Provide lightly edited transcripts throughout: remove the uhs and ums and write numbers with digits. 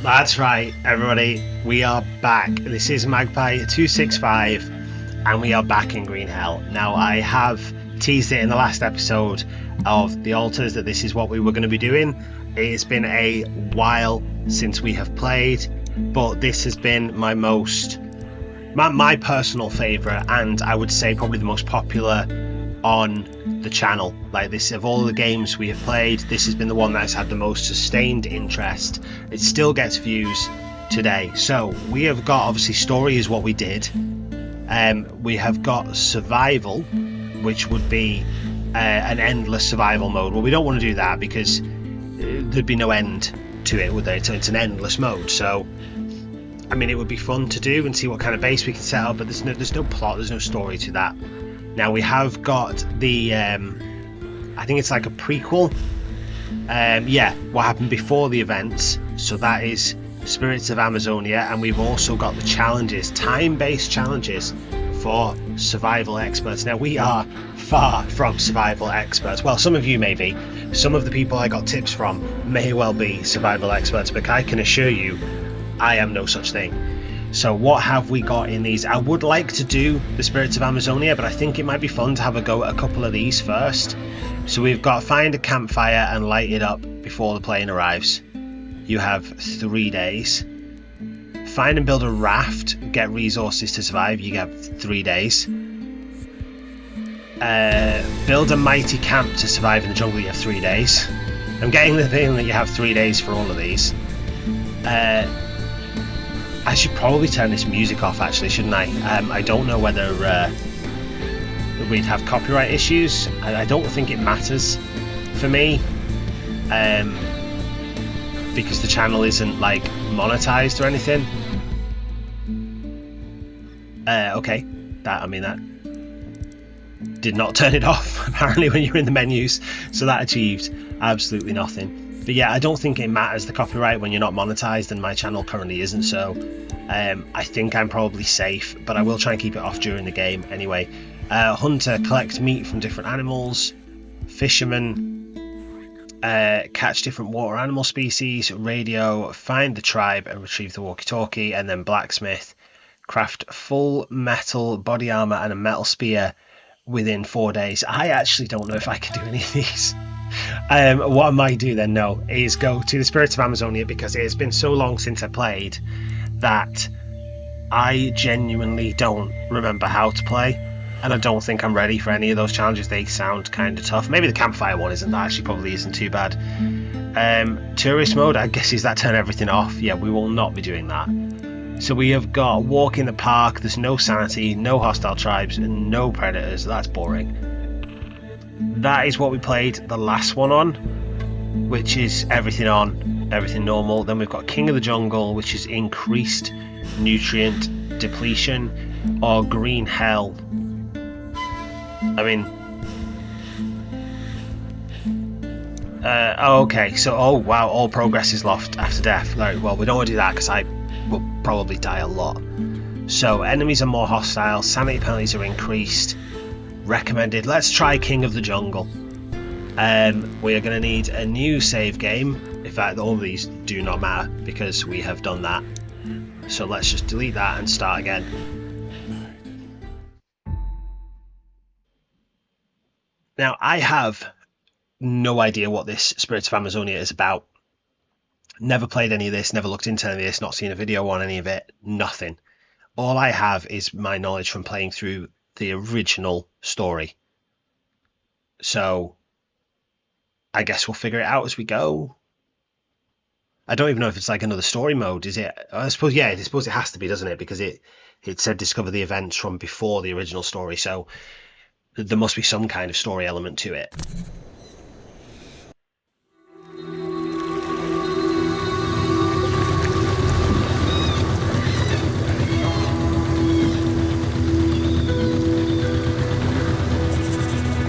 That's right, everybody. We are back. This is Magpie265, and we are back in Green Hell. Now, I have teased it in the last episode of The Altars that this is what we were going to be doing. It's been a while since we have played, but this has been my personal favourite, and I would say probably the most popular on the channel. Like this, of all the games we have played, this has been the one that's had the most sustained interest. It still gets views today. So we have got, obviously, story is what we did. We have got survival, which would be an endless survival mode. Well, we don't want to do that because there'd be no end to it, would there? So it's an endless mode. So I mean, it would be fun to do and see what kind of base we can set up, but there's no plot, there's no story to that. Now we have got the I think it's like a prequel, what happened before the events. So that is Spirits of Amazonia, and we've also got the challenges, time-based challenges for survival experts. Now we are far from survival experts. Well, some of you may be. Some of the people I got tips from may well be survival experts, but I can assure you I am no such thing. So what have we got in these? I would like to do the Spirits of Amazonia, but I think it might be fun to have a go at a couple of these first. So we've got find a campfire and light it up before the plane arrives. You have 3 days. Find and build a raft, get resources to survive. You have 3 days. Build a mighty camp to survive in the jungle. You have 3 days. I'm getting the feeling that you have 3 days for all of these. I should probably turn this music off, actually, shouldn't I? I don't know whether we'd have copyright issues. I don't think it matters for me, because the channel isn't like monetized or anything. Okay, that did not turn it off apparently when you were in the menus, so that achieved absolutely nothing. But yeah, I don't think it matters, the copyright, when you're not monetized, and my channel currently isn't, so I think I'm probably safe, but I will try and keep it off during the game anyway. Hunter, collect meat from different animals. Fisherman, catch different water animal species. Radio, find the tribe and retrieve the walkie-talkie. And then blacksmith, craft full metal body armor and a metal spear within 4 days. I actually don't know if I can do any of these. What I might do then, is go to the Spirits of Amazonia, because it has been so long since I played that I genuinely don't remember how to play, and I don't think I'm ready for any of those challenges. They sound kind of tough. Maybe the campfire one isn't, that actually probably isn't too bad. Tourist mode, I guess, is that turn everything off? Yeah, we will not be doing that. So we have got walk in the park. There's no sanity, no hostile tribes, and no predators. That's boring. That is what we played the last one on, which is everything on, everything normal. Then we've got King of the Jungle, which is increased nutrient depletion, or Green Hell. I mean, okay, so, oh wow, all progress is lost after death. Right, well, we don't want to do that because I will probably die a lot. So enemies are more hostile, sanity penalties are increased. Recommended. Let's try King of the Jungle. We are going to need a new save game. In fact, all of these do not matter because we have done that. So let's just delete that and start again. Now, I have no idea what this Spirits of Amazonia is about. Never played any of this, never looked into any of this, not seen a video on any of it, nothing. All I have is my knowledge from playing through the original story. So I guess we'll figure it out as we go. I don't even know if it's like another story mode, is it? I suppose it has to be, doesn't it? Because it said discover the events from before the original story, so there must be some kind of story element to it.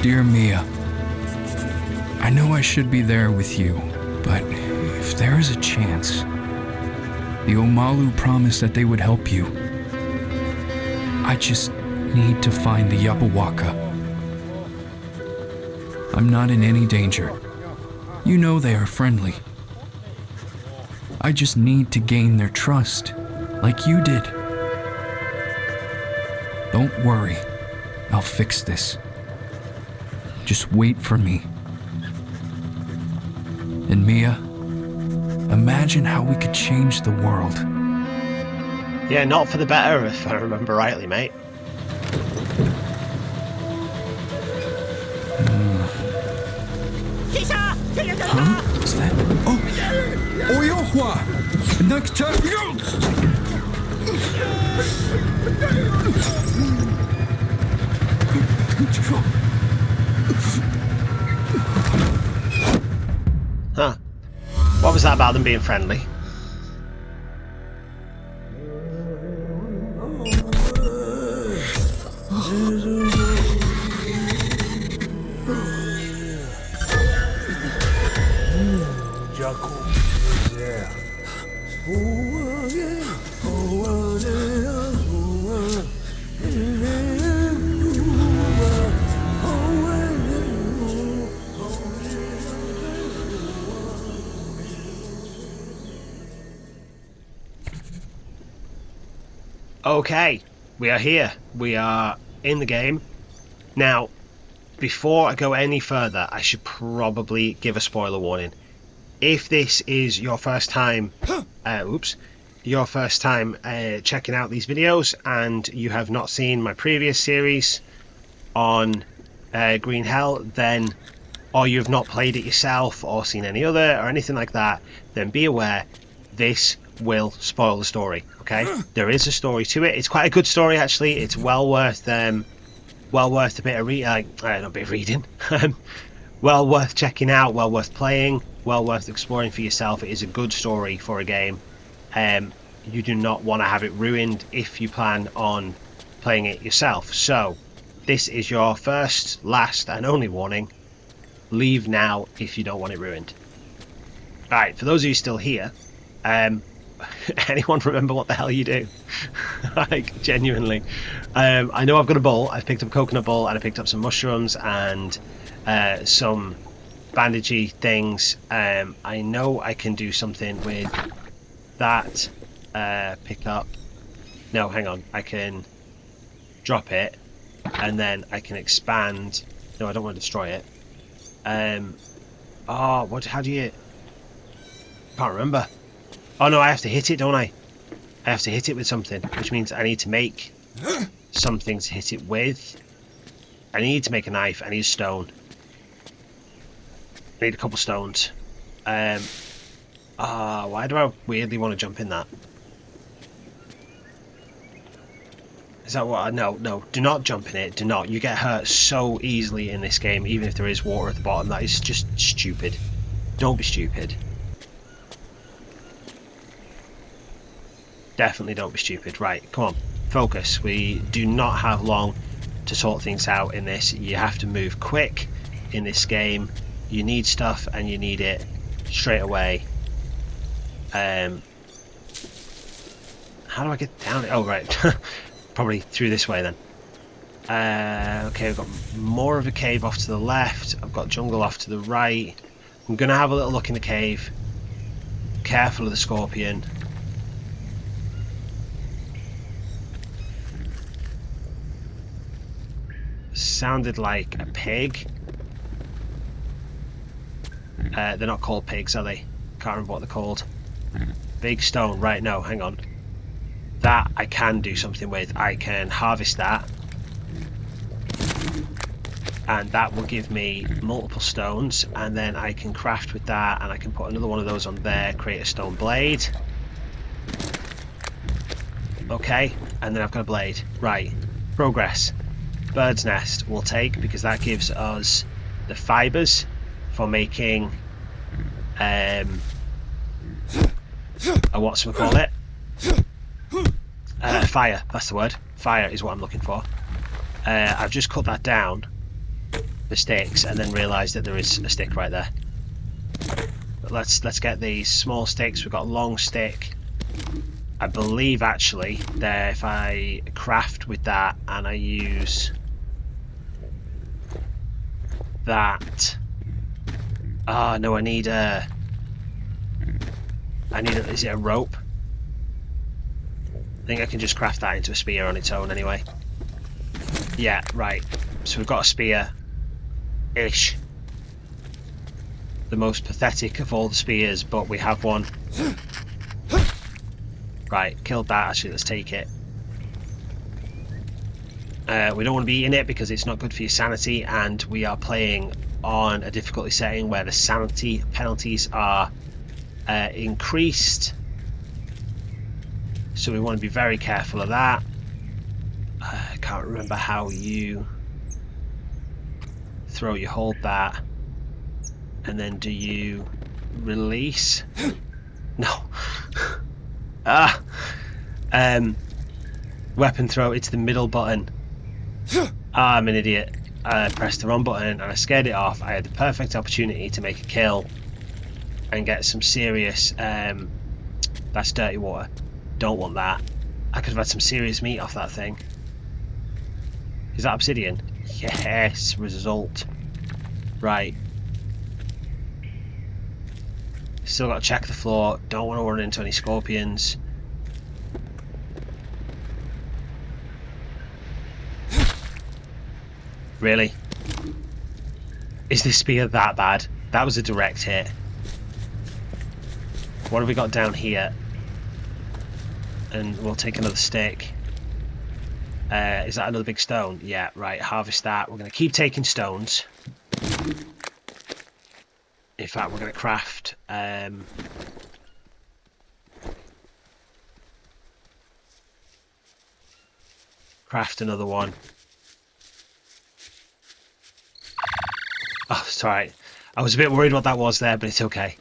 Dear Mia, I know I should be there with you, but if there is a chance, the Omalu promised that they would help you. I just need to find the Yapawaka. I'm not in any danger. You know they are friendly. I just need to gain their trust, like you did. Don't worry, I'll fix this. Just wait for me. And Mia, imagine how we could change the world. Yeah, not for the better, if I remember rightly, mate. Huh? What's that? Oh! Oyohua! Noctarius! Huh. What was that about them being friendly? Okay, we are here. We are in the game. Now, before I go any further, I should probably give a spoiler warning. If this is your first time, checking out these videos and you have not seen my previous series on Green Hell, then, or you have not played it yourself or seen any other or anything like that, then be aware this will spoil the story. Okay, there is a story to it. It's quite a good story, actually. It's well worth a bit of reading. Well worth checking out, well worth playing, well worth exploring for yourself. It is a good story for a game. You do not want to have it ruined if you plan on playing it yourself. So this is your first, last and only warning. Leave now if you don't want it ruined. Alright, for those of you still here, anyone remember what the hell you do? Like, genuinely. I know I've got a bowl. I've picked up a coconut bowl and I picked up some mushrooms and some bandagey things. I know I can do something with that. Pick up. No, hang on. I can drop it and then I can expand. No, I don't want to destroy it. How do you... Can't remember. Oh no, I have to hit it, don't I? I have to hit it with something, which means I need to make something to hit it with. I need to make a knife. I need a stone. I need a couple stones. Why do I weirdly want to jump in that? Is that what? No, do not jump in it. Do not. You get hurt so easily in this game, even if there is water at the bottom. That is just stupid. Don't be stupid. Definitely don't be stupid. Right, come on, focus. We do not have long to sort things out in this. You have to move quick in this game. You need stuff and you need it straight away. How do I get down? Oh, right. Probably through this way then. Okay, we've got more of a cave off to the left. I've got jungle off to the right. I'm going to have a little look in the cave. Careful of the scorpion. Sounded like a pig. They're not called pigs, are they? Can't remember what they're called. Big stone. Right, no, hang on. That I can do something with. I can harvest that. And that will give me multiple stones. And then I can craft with that. And I can put another one of those on there. Create a stone blade. Okay. And then I've got a blade. Right. Progress. Bird's nest we'll take because that gives us the fibers for making a whatchamacallit? Fire, that's the word. Fire is what I'm looking for. I've just cut that down, the sticks, and then realised that there is a stick right there. But let's get these small sticks. We've got a long stick. I believe actually that if I craft with that and I use that, no, I need I need is it a rope? I think I can just craft that into a spear on its own anyway. Yeah, right. So we've got a spear-ish. The most pathetic of all the spears, but we have one. Right, killed that. Actually, let's take it. We don't want to be eating it because it's not good for your sanity, and we are playing on a difficulty setting where the sanity penalties are increased. So we want to be very careful of that. I can't remember how you throw. You hold that, and then do you release? No. Weapon throw. It's the middle button. I'm an idiot. I pressed the wrong button and I scared it off. I had the perfect opportunity to make a kill and get some serious. That's dirty water. Don't want that. I could have had some serious meat off that thing. Is that obsidian? Yes. Result. Right. Still got to check the floor. Don't want to run into any scorpions. Really? Is this spear that bad? That was a direct hit. What have we got down here? And we'll take another stick. Is that another big stone? Yeah, right. Harvest that. We're going to keep taking stones. In fact, we're going to craft... craft another one. Oh, sorry. I was a bit worried what that was there, but it's okay.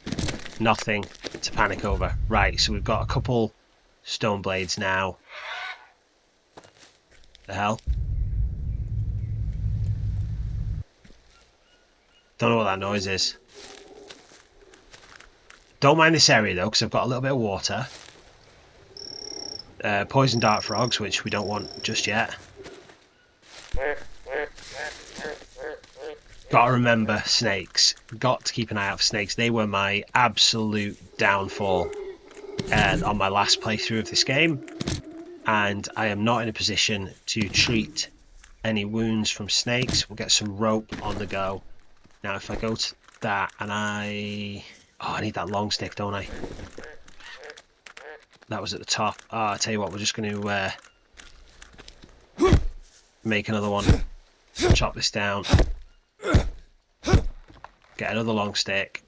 Nothing to panic over. Right, so we've got a couple stone blades now. The hell? Don't know what that noise is. Don't mind this area though, because I've got a little bit of water. Poison dart frogs, which we don't want just yet. Gotta remember snakes. Got to keep an eye out for snakes. They were my absolute downfall on my last playthrough of this game. And I am not in a position to treat any wounds from snakes. We'll get some rope on the go. Now if I go to that and I... Oh, I need that long stick, don't I? That was at the top. Oh, I tell you what, we're just going to make another one. Chop this down. Get another long stick.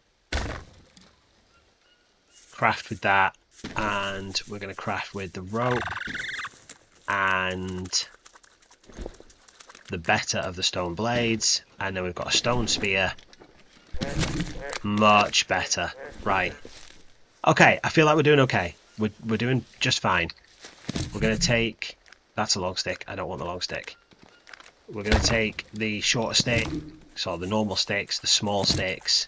Craft with that. And we're going to craft with the rope. And the better of the stone blades. And then we've got a stone spear. Much better. Right. Okay, I feel like we're doing okay. We're doing just fine. We're going to take... That's a long stick. I don't want the long stick. We're going to take the shorter stick. So the normal sticks, the small sticks.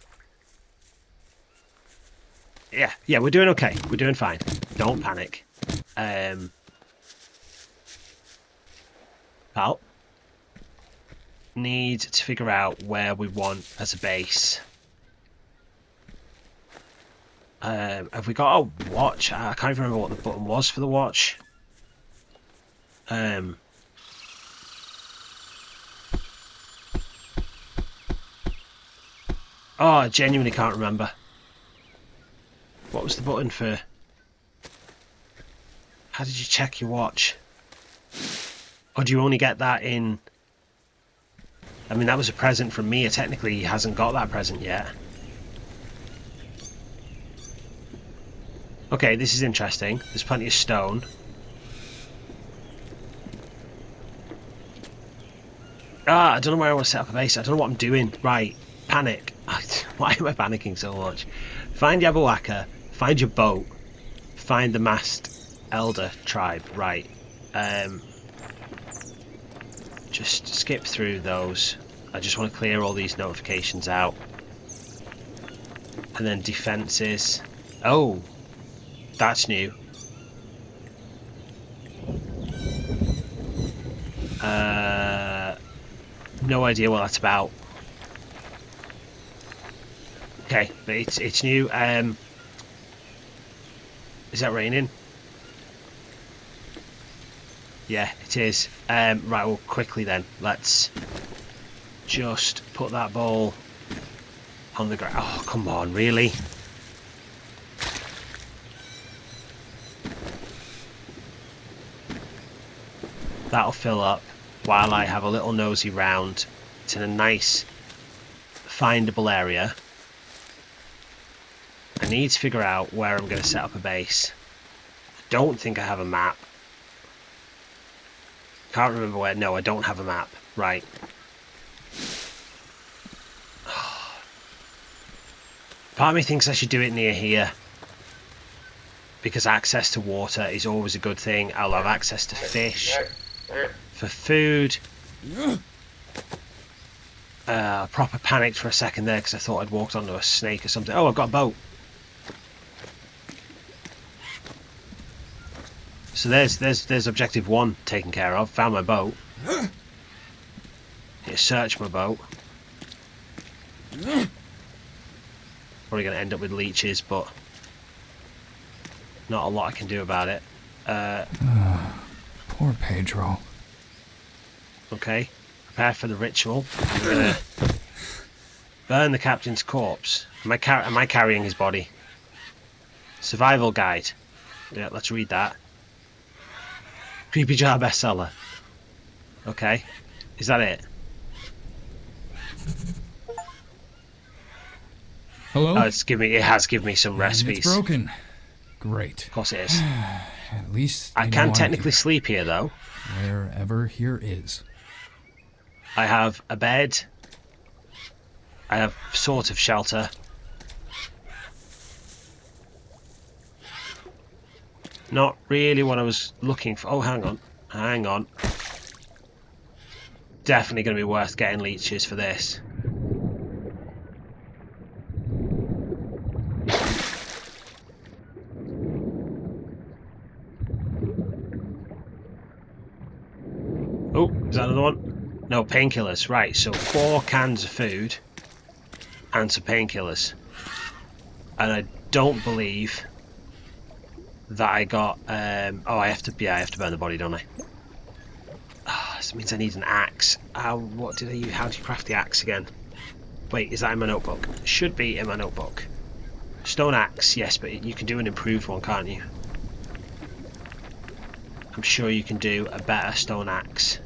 Yeah, we're doing okay. We're doing fine. Don't panic. Pal. Need to figure out where we want as a base. Have we got a watch? I can't even remember what the button was for the watch. Oh, I genuinely can't remember. What was the button for? How did you check your watch? Or do you only get that in... I mean, that was a present from me. Technically, he hasn't got that present yet. Okay, this is interesting. There's plenty of stone. I don't know where I want to set up a base. I don't know what I'm doing. Right, panic. Why am I panicking so much? Find Yabawaka. Find your boat. Find the masked elder tribe. Right. Just skip through those. I just want to clear all these notifications out. And then defenses. Oh, that's new. No idea what that's about. Okay, but it's new. Is that raining? Yeah, it is. Right, well, quickly then. Let's just put that bowl on the ground. Oh, come on, really? That'll fill up while I have a little nosy round. It's in a nice, findable area. I need to figure out where I'm going to set up a base. I don't think I have a map. Can't remember where. No, I don't have a map. Right. Part of me thinks I should do it near here, because access to water is always a good thing. I'll have access to fish. For food. Proper panicked for a second there because I thought I'd walked onto a snake or something. Oh, I've got a boat. So there's objective 1 taken care of. Found my boat. Need to search my boat. Probably going to end up with leeches, but not a lot I can do about it. Poor Pedro. Okay, prepare for the ritual. I'm going to burn the captain's corpse. Am I carrying his body? Survival guide. Yeah, let's read that. Creepy jar bestseller. Okay, is that it? Hello? Oh, it has given me some recipes. It's broken. Great. Of course it is. At least I can technically sleep here though. Wherever here is. I have a bed. I have sort of shelter. Not really what I was looking for. Oh, hang on. Hang on. Definitely going to be worth getting leeches for this. Oh, is that another one? No, painkillers. Right, so 4 cans of food and some painkillers. And I don't believe that I got... oh, I have to burn the body, don't I? Oh, this means I need an axe. What did I use? How do you craft the axe again? Wait, is that in my notebook? Should be in my notebook. Stone axe, yes, but you can do an improved one, can't you? I'm sure you can do a better stone axe.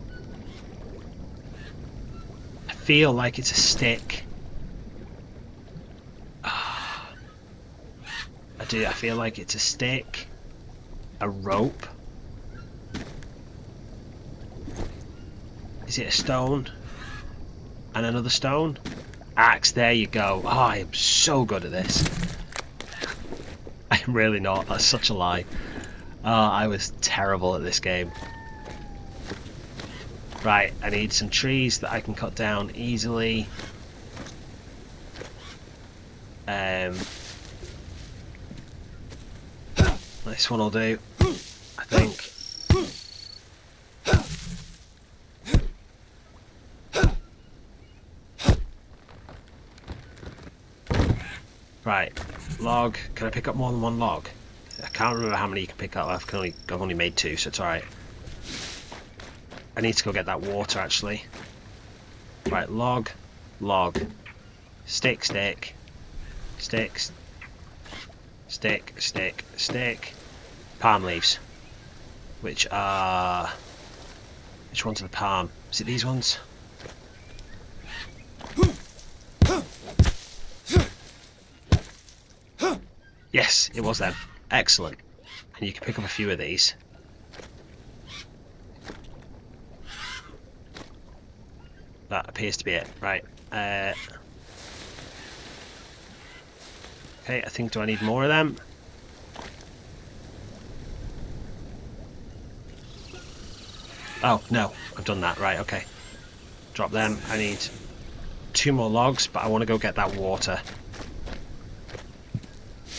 I feel like it's a stick. I do. I feel like it's a stick, a rope. Is it a stone? And another stone? Axe, there you go. Oh, I am so good at this. I'm really not. That's such a lie. Oh, I was terrible at this game. Right, I need some trees that I can cut down easily. This one will do, I think. Right, log. Can I pick up more than 1 log? I can't remember how many you can pick up. I've only made 2, so it's alright. I need to go get that water actually. Right, log, log, stick, stick, sticks, stick, stick, stick, palm leaves. Which ones are the palm? Is it these ones? Yes, it was them. Excellent. And you can pick up a few of these. That appears to be it. Right. Okay, I think, do I need more of them? Oh, no. I've done that. Right, okay. Drop them. I need 2 more logs, but I want to go get that water.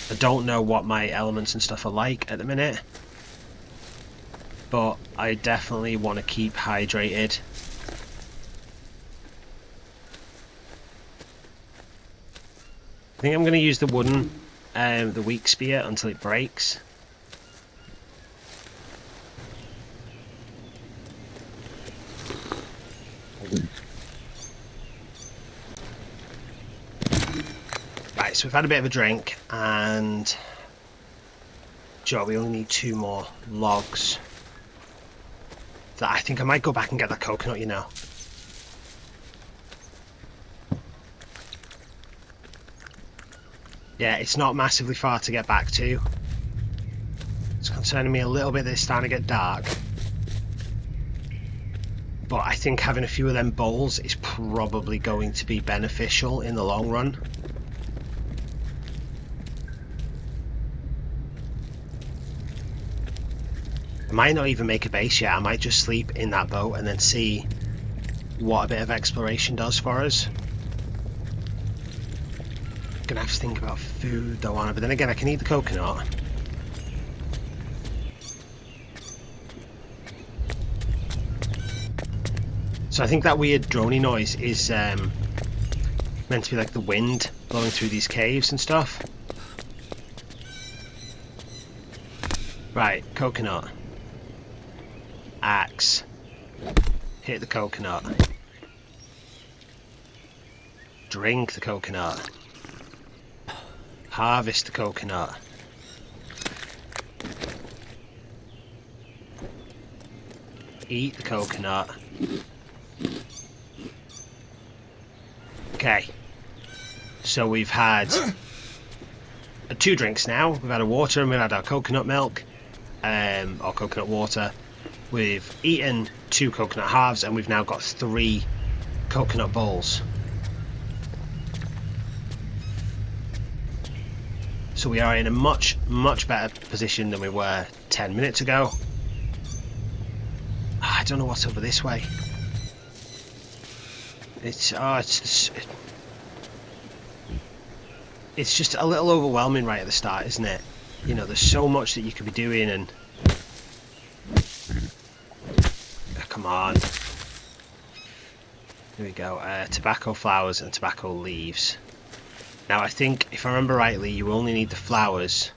I don't know what my elements and stuff are like at the minute, but I definitely want to keep hydrated. I think I'm going to use the wooden, the weak spear until it breaks. Right, so we've had a bit of a drink, and Joe, we only need 2 more logs. That I think I might go back and get that coconut, you know. Yeah, it's not massively far to get back to. It's concerning me a little bit that it's starting to get dark. But I think having a few of them bowls is probably going to be beneficial in the long run. I might not even make a base yet. I might just sleep in that boat and then see what a bit of exploration does for us. Gonna have to think about food though, aren't I? But then again, I can eat the coconut. So I think that weird droney noise is meant to be like the wind blowing through these caves and stuff. Right, coconut. Axe. Hit the coconut. Drink the coconut. Harvest the coconut. Eat the coconut. Okay. So we've had 2 drinks now. We've had a water and we've had our coconut milk. Or coconut water. We've eaten 2 coconut halves and we've now got 3 coconut bowls. So we are in a much better position than we were 10 minutes ago. I don't know what's over this way. It's just a little overwhelming right at the start, isn't it? You know, there's so much that you could be doing, and come on. Here we go. Tobacco flowers and tobacco leaves. Now I think, if I remember rightly, you only need the flowers.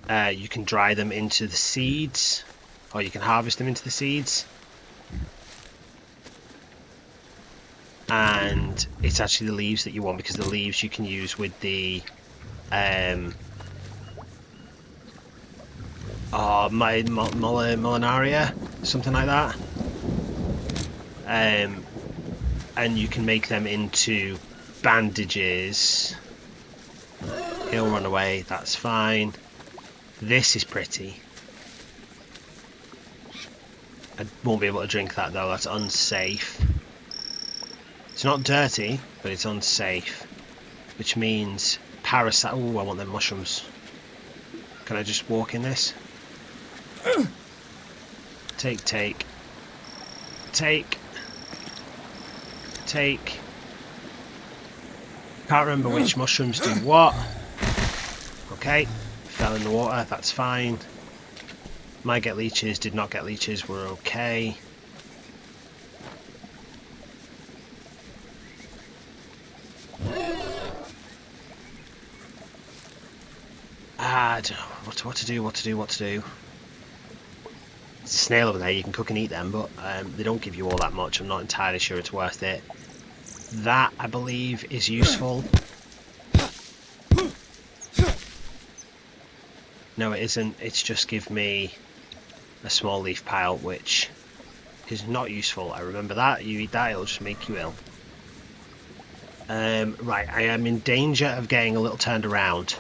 You can dry them into the seeds, or you can harvest them into the seeds. And it's actually the leaves that you want, because the leaves you can use with the Mollinaria, something like that. And you can make them into bandages. He'll run away, that's fine. This is pretty. I won't be able to drink that though, that's unsafe. It's not dirty, but it's unsafe, which means parasite. Oh, I want them mushrooms. Can I just walk in this? Take. Can't remember which mushrooms do what. Okay, fell in the water, that's fine. Might get leeches, did not get leeches, we're okay. I don't know what to do. There's a snail over there, you can cook and eat them, but they don't give you all that much. I'm not entirely sure it's worth it. That, I believe, is useful. No, it isn't. It's just give me a small leaf pile, which is not useful. I remember that. You eat that, it'll just make you ill. Right, I am in danger of getting a little turned around.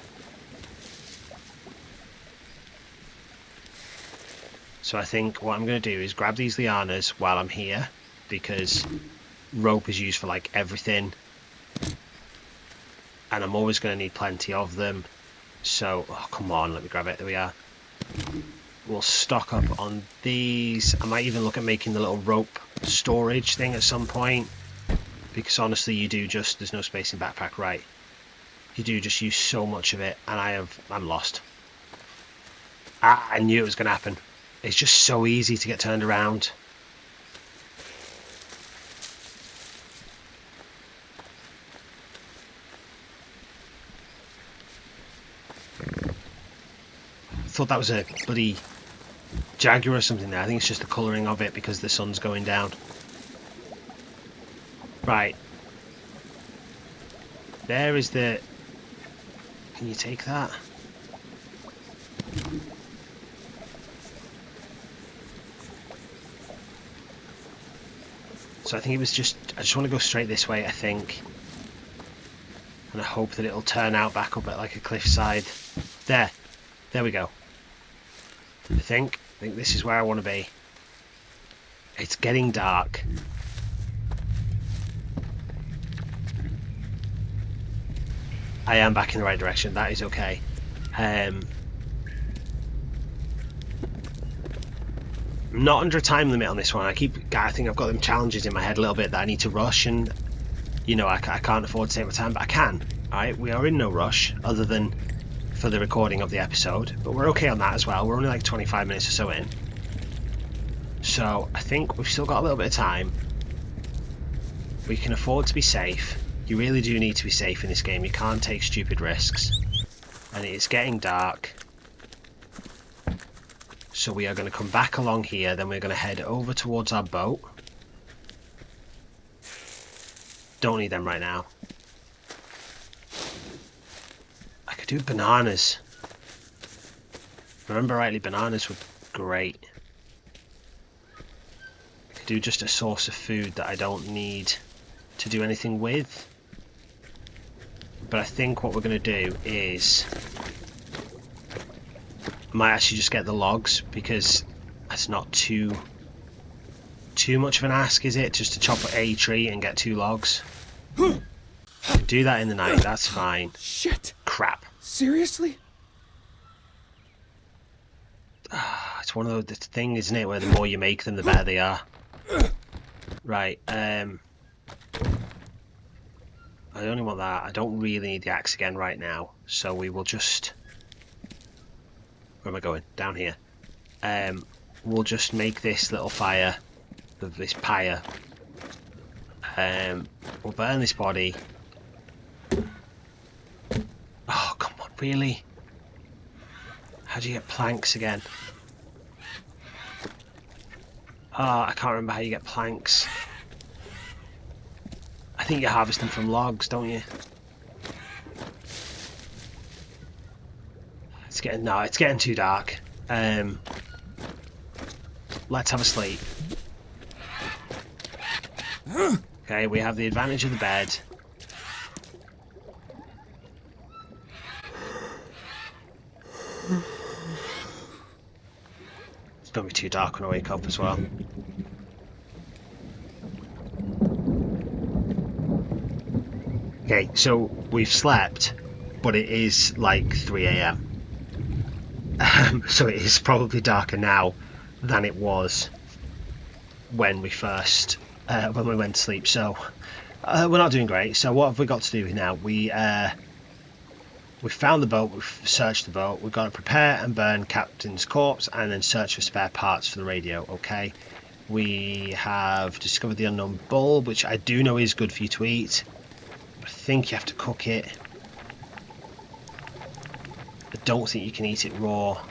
So I think what I'm going to do is grab these lianas while I'm here, because rope is used for like everything, and I'm always going to need plenty of them. So, oh, come on, let me grab it. There we are. We'll stock up on these. I might even look at making the little rope storage thing at some point, because honestly, you do just, there's no space in backpack, right? You do just use so much of it, and I'm lost. I knew it was going to happen. It's just so easy to get turned around. I thought that was a bloody jaguar or something there. I think it's just the colouring of it because the sun's going down. Right. There is the Can you take that? So I think it was just... I just want to go straight this way, I think. And I hope that it'll turn out back up at like a cliffside. There. There we go. I think this is where I want to be. It's getting dark. I am back in the right direction. That is okay. I'm not under a time limit on this one. I think I've got them challenges in my head a little bit that I need to rush, and you know, I can't afford to take my time, but I can. Alright, we are in no rush other than for the recording of the episode, but we're okay on that as well. We're only like 25 minutes or so in, so I think we've still got a little bit of time. We can afford to be safe. You really do need to be safe in this game. You can't take stupid risks, and it is getting dark. So we are going to come back along here, then we're going to head over towards our boat. Don't need them right now. I could do bananas. Remember rightly, bananas were great. I could do just a source of food that I don't need to do anything with. But I think what we're going to do is... I might actually just get the logs, because that's not too much of an ask, is it? Just to chop a tree and get 2 logs. Do that in the night, that's fine. Shit. Crap. Seriously? It's one of the thing, isn't it, where the more you make them, the better they are. Right, I only want that. I don't really need the axe again right now, so we will just... Where am I going? Down here. We'll just make this little fire, this pyre. We'll burn this body. Oh, come on, really? How do you get planks again? Oh, I can't remember how you get planks. I think you harvest them from logs, don't you? It's getting too dark. Let's have a sleep. Okay, we have the advantage of the bed. It's gonna be too dark when I wake up as well. Okay, so we've slept, but it is like 3 AM. So it is probably darker now than it was when we first when we went to sleep. So we're not doing great. So what have we got to do now? We found the boat, we've searched the boat, we've got to prepare and burn Captain's corpse and then search for spare parts for the radio. Okay, we have discovered the unknown bulb, which I do know is good for you to eat. I think you have to cook it. I don't think you can eat it raw.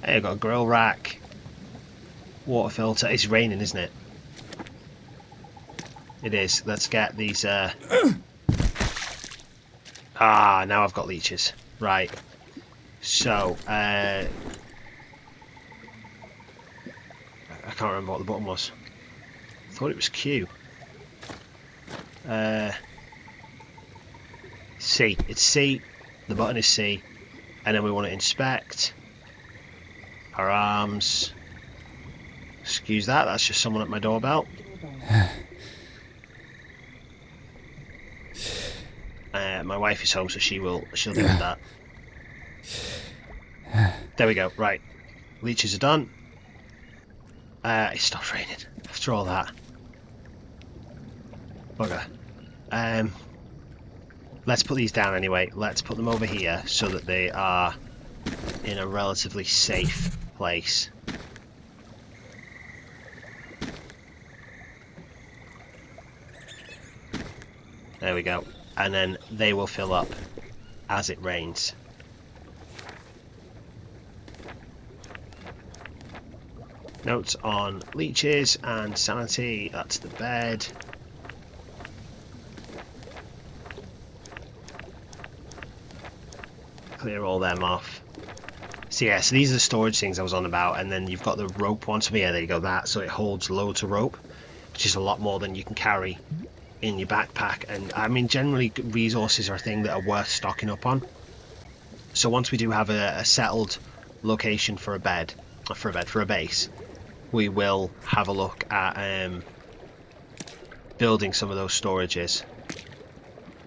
Hey, I've got a grill rack, water filter. It's raining, isn't it? It is. Let's get these. Now I've got leeches. Right. So, I can't remember what the button was. I thought it was Q. C. It's C. The button is C. And then we want to inspect our arms. Excuse that, that's just someone at my doorbell. My wife is home, so she'll deal with that. There we go, right. Leeches are done. It stopped raining after all that. Bugger. Let's put these down anyway. Let's put them over here so that they are in a relatively safe place. There we go. And then they will fill up as it rains. Notes on leeches and sanity. That's the bed. clear all them off. So yeah, so these are the storage things I was on about, and then you've got the rope one. So yeah, there you go, that. So it holds loads of rope, which is a lot more than you can carry in your backpack. And I mean, generally resources are a thing that are worth stocking up on. So once we do have a settled location for a base, we will have a look at building some of those storages.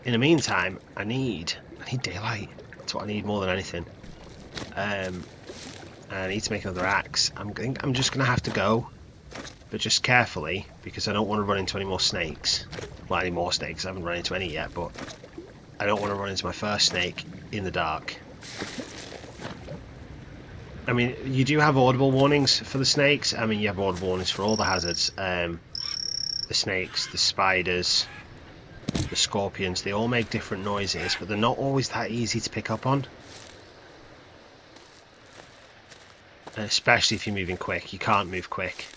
In the meantime, I need daylight. That's what I need more than anything. And I need to make another axe. I'm just gonna have to go, but just carefully, because I don't want to run into any more snakes. Well, any more snakes. I haven't run into any yet, but I don't want to run into my first snake in the dark. I mean, you do have audible warnings for the snakes. I mean, you have audible warnings for all the hazards. The snakes, the spiders, the scorpions, they all make different noises, but they're not always that easy to pick up on. And especially if you're moving quick. You can't move quick,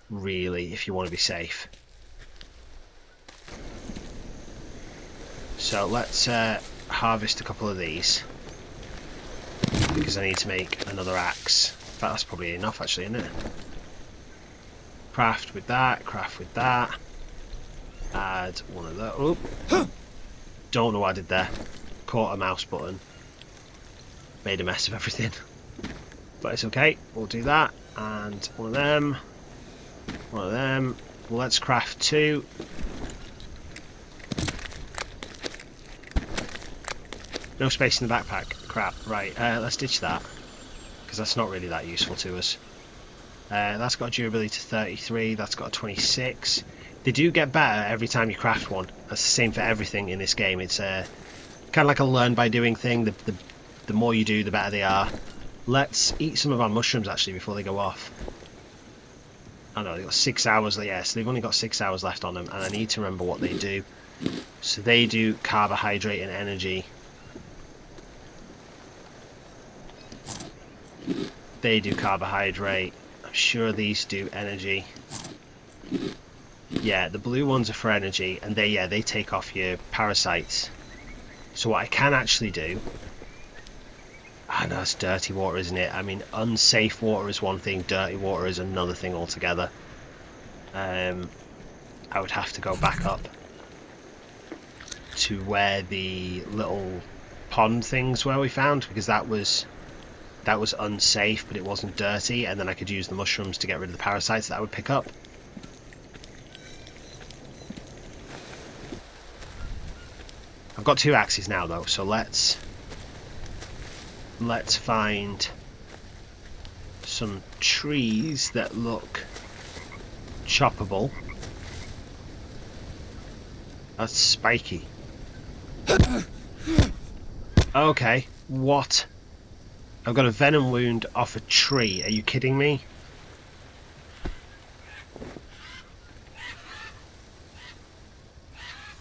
really, if you want to be safe. So let's harvest a couple of these, because I need to make another axe. In fact, that's probably enough actually, isn't it? Craft with that, craft with that. Add one of those. Oh, don't know what I did there. Caught a mouse button. Made a mess of everything. But it's okay, we'll do that. And one of them. One of them. Let's craft 2. No space in the backpack. Crap. Right, let's ditch that, because that's not really that useful to us. That's got a durability to 33. That's got a 26. They do get better every time you craft one. That's the same for everything in this game. It's kind of like a learn by doing thing. The more you do, the better they are. Let's eat some of our mushrooms actually before they go off. I know they've got 6 hours. Yes, they've only got 6 hours left on them, and I need to remember what they do. So they do carbohydrate and energy. They do carbohydrate. I'm sure these do energy. Yeah, the blue ones are for energy, and they take off your parasites. So what I can actually do... I know it's dirty water, isn't it? I mean, unsafe water is one thing, dirty water is another thing altogether. I would have to go back up to where the little pond things were we found, because that was unsafe, but it wasn't dirty, and then I could use the mushrooms to get rid of the parasites that I would pick up. I've got 2 axes now though, so let's find some trees that look choppable. That's spiky. Okay, what? I've got a venom wound off a tree. Are you kidding me?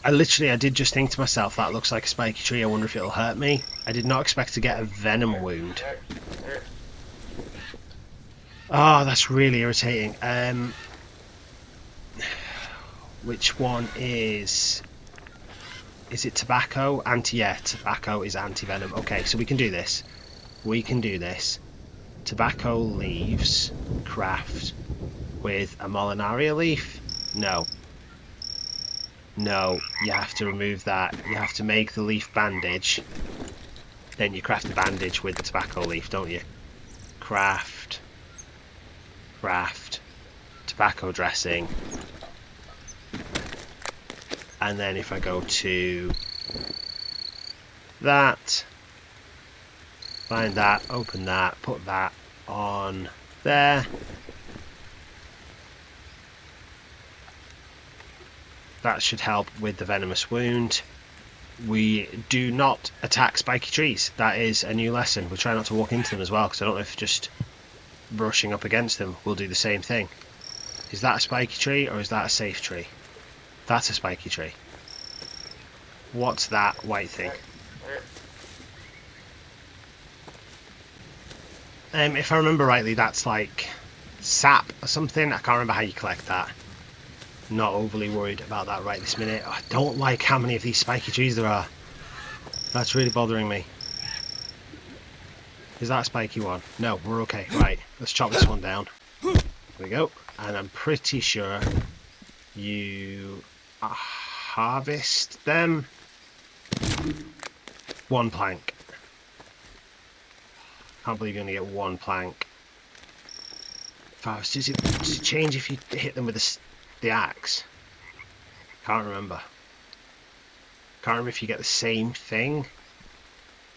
I did just think to myself, that looks like a spiky tree, I wonder if it'll hurt me. I did not expect to get a venom wound. Oh, that's really irritating. Which one is it tobacco? Tobacco is anti-venom. Okay, so we can do this. Tobacco leaves, craft with a Molinaria leaf? No, you have to remove that. You have to make the leaf bandage. Then you craft the bandage with the tobacco leaf, don't you? Craft. Tobacco dressing. And then if I go to that, find that, open that, put that on there. That should help with the venomous wound. We do not attack spiky trees. That is a new lesson. We'll try not to walk into them as well, because I don't know if just brushing up against them will do the same thing. Is that a spiky tree or is that a safe tree? That's a spiky tree. What's that white thing? If I remember rightly, that's like sap or something. I can't remember how you collect that. Not overly worried about that right this minute. I don't like how many of these spiky trees there are. That's really bothering me. Is that a spiky one? No, we're okay. Right, let's chop this one down. There we go. And I'm pretty sure you harvest them. 1 plank. Can't believe you only get 1 plank. Does it change if you hit them with the axe? Can't remember. Can't remember if you get the same thing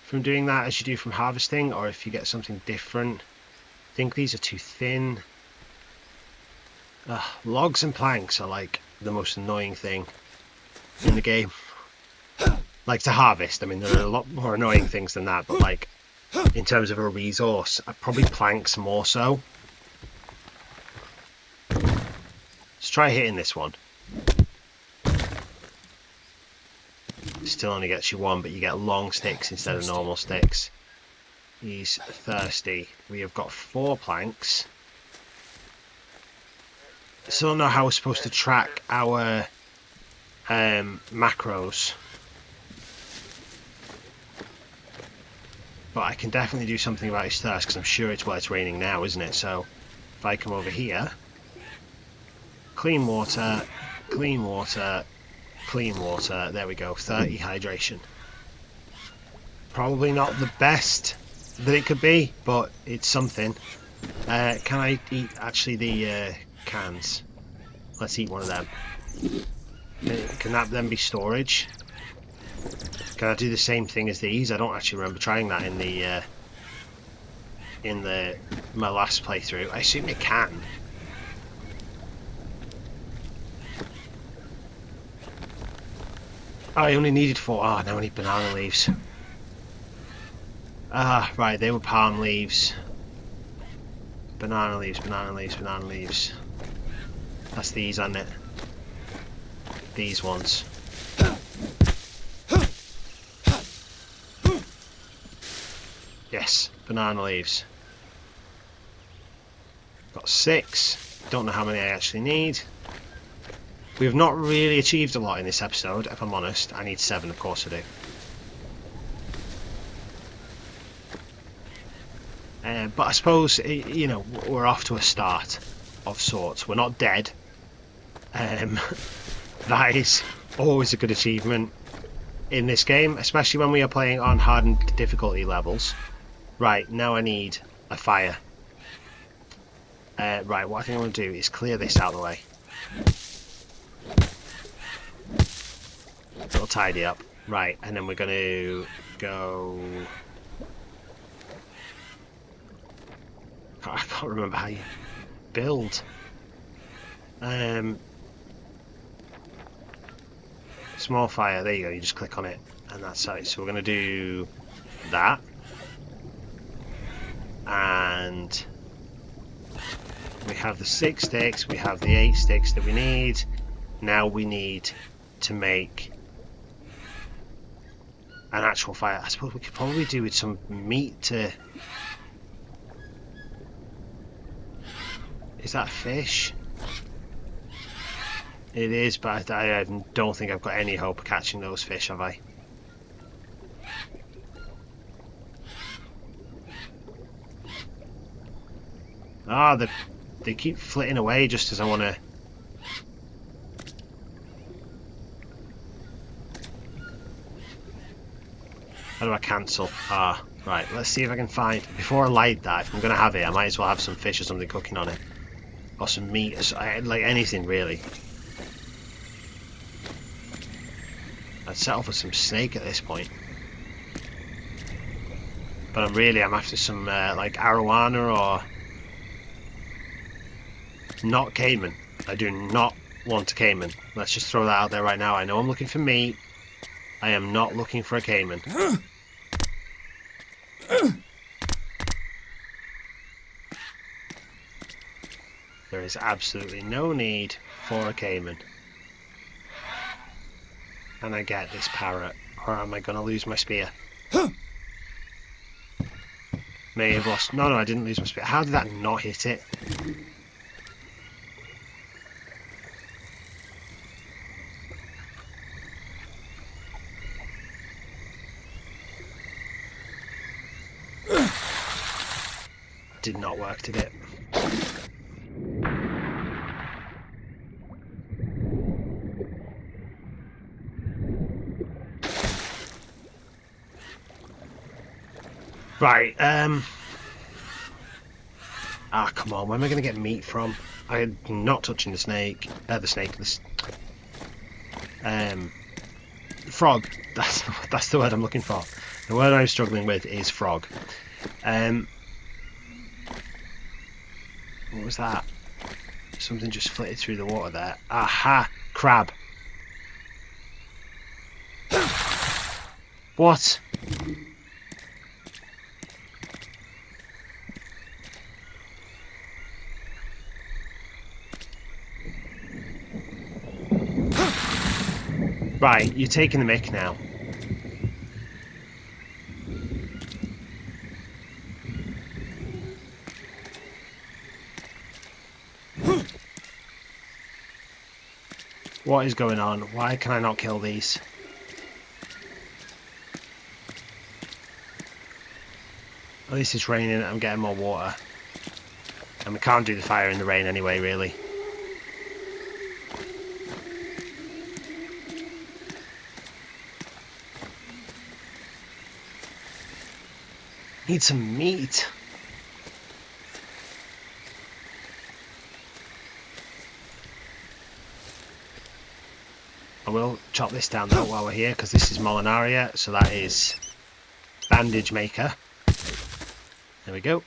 from doing that as you do from harvesting, or if you get something different. I think these are too thin. Logs and planks are like the most annoying thing in the game. Like to harvest, I mean there are a lot more annoying things than that, but like in terms of a resource, probably planks more so. Let's try hitting this one. Still only gets you 1, but you get long sticks instead of normal sticks. He's thirsty. We have got 4 planks. Still don't know how we're supposed to track our macros. But I can definitely do something about his thirst, because I'm sure it's where it's raining now, isn't it? So if I come over here, clean water, clean water, clean water, there we go, 30 hydration. Probably not the best that it could be, but it's something. Can I eat actually the cans? Let's eat one of them. Can that then be storage? Can I do the same thing as these? I don't actually remember trying that in my last playthrough. I assume it can. Oh, I only needed 4. Ah, now I need banana leaves. Ah, right, they were palm leaves. Banana leaves, banana leaves, banana leaves. That's these, aren't it? These ones. Yes, banana leaves. Got 6. Don't know how many I actually need. We've not really achieved a lot in this episode, if I'm honest. I need 7, of course I do. But I suppose, you know, we're off to a start of sorts. We're not dead. That is always a good achievement in this game, especially when we are playing on hardened difficulty levels. Right, now I need a fire. Right, what I think I want to do is clear this out of the way. It'll tidy up. Right, and then we're going to go... I can't remember how you build. Small fire, there you go, you just click on it and that's it. So we're going to do that. And we have the 6 sticks, we have the 8 sticks that we need. Now we need to make an actual fire. I suppose we could probably do with some meat to... Is that fish? It is, but I don't think I've got any hope of catching those fish, have I? Ah, they keep flitting away just as I want to... How do I cancel? Ah, right, let's see if I can find... Before I light that, if I'm going to have it, I might as well have some fish or something cooking on it. Or some meat, like anything really. I'd settle for some snake at this point. But I'm after some like arowana or... Not caiman. I do not want a caiman. Let's just throw that out there right now. I know I'm looking for meat. I am not looking for a caiman. There is absolutely no need for a caiman. Can I get this parrot? Or am I going to lose my spear? May have lost... No, I didn't lose my spear. How did that not hit it? did not work, did it? Right, ah, come on, where am I going to get meat from? I'm not touching the snake. The frog. That's the word I'm looking for. The word I'm struggling with is frog. What was that? Something just flitted through the water there. Aha! Crab. What? Right, you're taking the mick now. What is going on? Why can I not kill these? At least it's raining and I'm getting more water. And we can't do the fire in the rain anyway, really. Need some meat. I will chop this down though while we're here, because this is Molinaria, so that is bandage maker. There we go.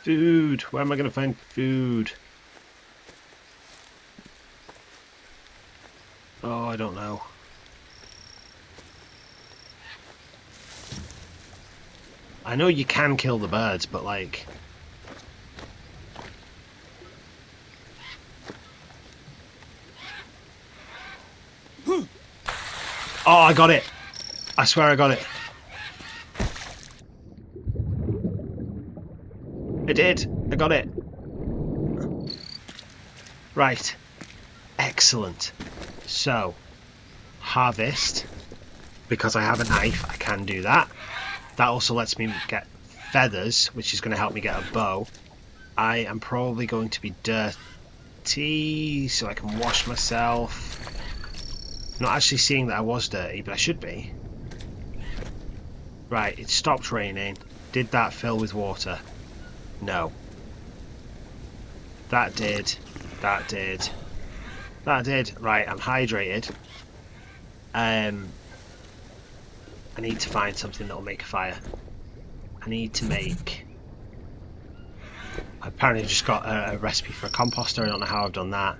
Food. Where am I going to find food? Oh, I don't know. I know you can kill the birds, but like... Oh, I got it! I swear I got it. I did! I got it! Right. Excellent. So, harvest. Because I have a knife, I can do that. That also lets me get feathers, which is going to help me get a bow. I am probably going to be dirty, so I can wash myself. Not actually seeing that I was dirty, but I should be. Right, it stopped raining. Did that fill with water? No. That did. That did. That did. Right, I'm hydrated. I need to find something that will make a fire. I need to make... I apparently just got a recipe for a composter. I don't know how I've done that.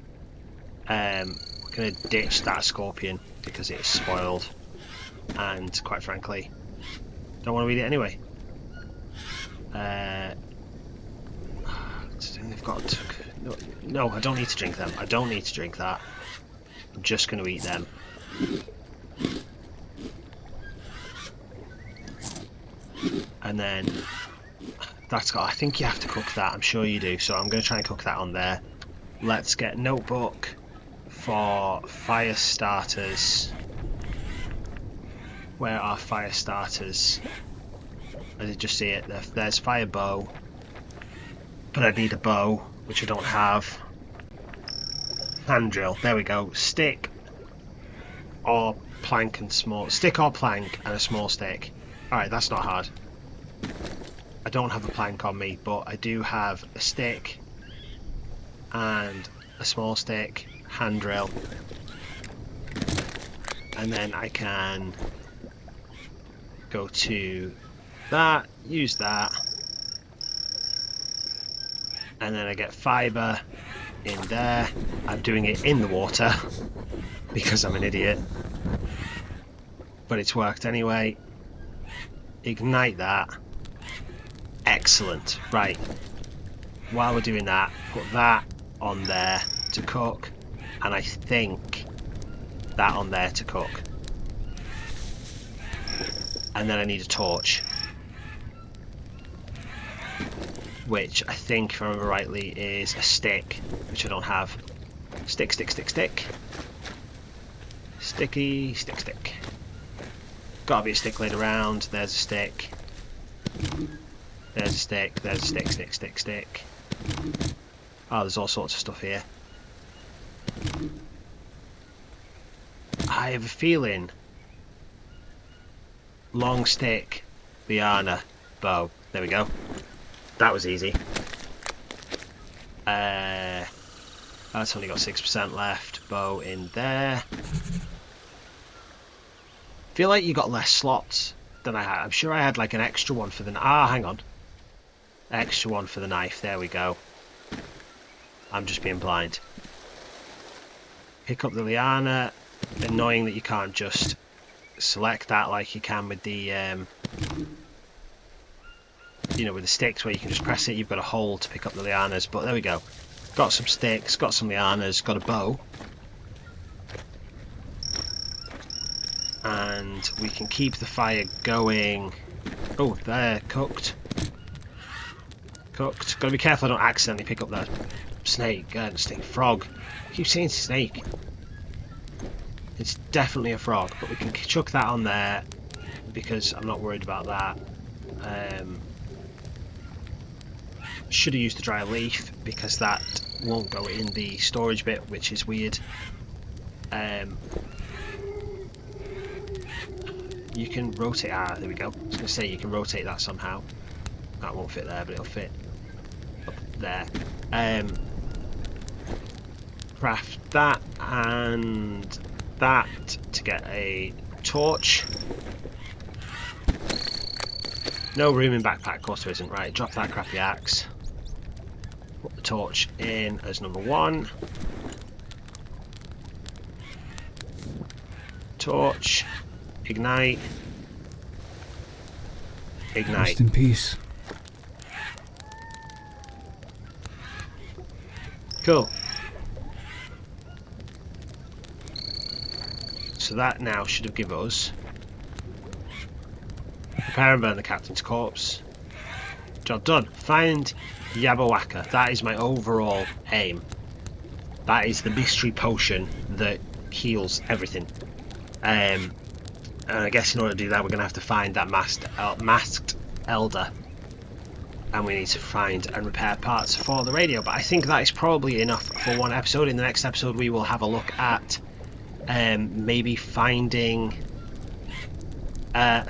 We're going to ditch that scorpion because it's spoiled. And quite frankly, don't want to eat it anyway. They've got... No, I don't need to drink them. I don't need to drink that. I'm just going to eat them. And then that's got, I think you have to cook that, I'm sure you do, so I'm going to try and cook that on there. Let's get notebook for fire starters. Where are fire starters? I did just see it. There's fire bow, but I need a bow, which I don't have. Hand drill, there we go. Stick or plank and small, stick or plank and a small stick. Alright, that's not hard. I don't have a plank on me, but I do have a stick and a small stick, hand drill, and then I can go to that, use that, and then I get fibre in there. I'm doing it in the water because I'm an idiot, but it's worked anyway. Ignite that. Excellent. Right, while we're doing that, put that on there to cook, and I think that on there to cook, and then I need a torch, which I think, if I remember rightly, is a stick, which I don't have. Stick, stick, stick, stick. Sticky, stick, stick. Gotta be a stick laid around. There's a stick. There's a stick. There's a stick, stick, stick, stick. Oh, there's all sorts of stuff here. I have a feeling. Long stick, liana, bow. There we go. That was easy. That's only got 6% left. Bow in there. Feel like you got less slots than I had. I'm sure I had like an extra one for the... hang on. Extra one for the knife. There we go. I'm just being blind. Pick up the liana. Annoying that you can't just select that like you can with the you know, with the sticks where you can just press it. You've got a hold to pick up the lianas, but there we go. Got some sticks, got some lianas, got a bow, and we can keep the fire going. Oh, there, cooked. Cooked. Gotta be careful I don't accidentally pick up that snake, snake, frog. I keep saying snake. It's definitely a frog, but we can chuck that on there because I'm not worried about that. Should have used the dry leaf because that won't go in the storage bit, which is weird. You can rotate. There we go. I was going to say you can rotate that somehow. That won't fit there, but it'll fit up there. Craft that and that to get a torch. No room in backpack, of course there isn't. Right, drop that crappy axe. Put the torch in as number 1. Torch. Ignite. Ignite. Rest in peace. Cool. So that now should have given us prepare and burn the captain's corpse. Job done. Find Yabawaka. That is my overall aim. That is the mystery potion that heals everything. And I guess in order to do that we're going to have to find that masked elder, and we need to find and repair parts for the radio. But I think that is probably enough for one episode. In the next episode we will have a look at maybe finding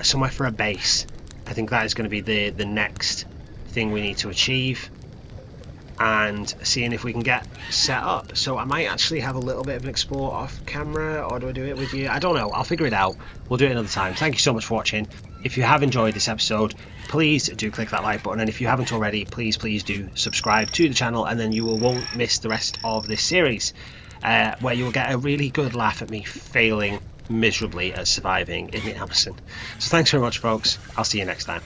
somewhere for a base. I think that is going to be the next thing we need to achieve, and seeing if we can get set up. So I might actually have a little bit of an explore off camera, or do I do it with you? I don't know. I'll figure it out. We'll do it another time. Thank you so much for watching. If you have enjoyed this episode, please do click that like button, and if you haven't already, please do subscribe to the channel, and then you won't miss the rest of this series, where you'll get a really good laugh at me failing miserably at surviving in the Amazon. So thanks very much, folks. I'll see you next time.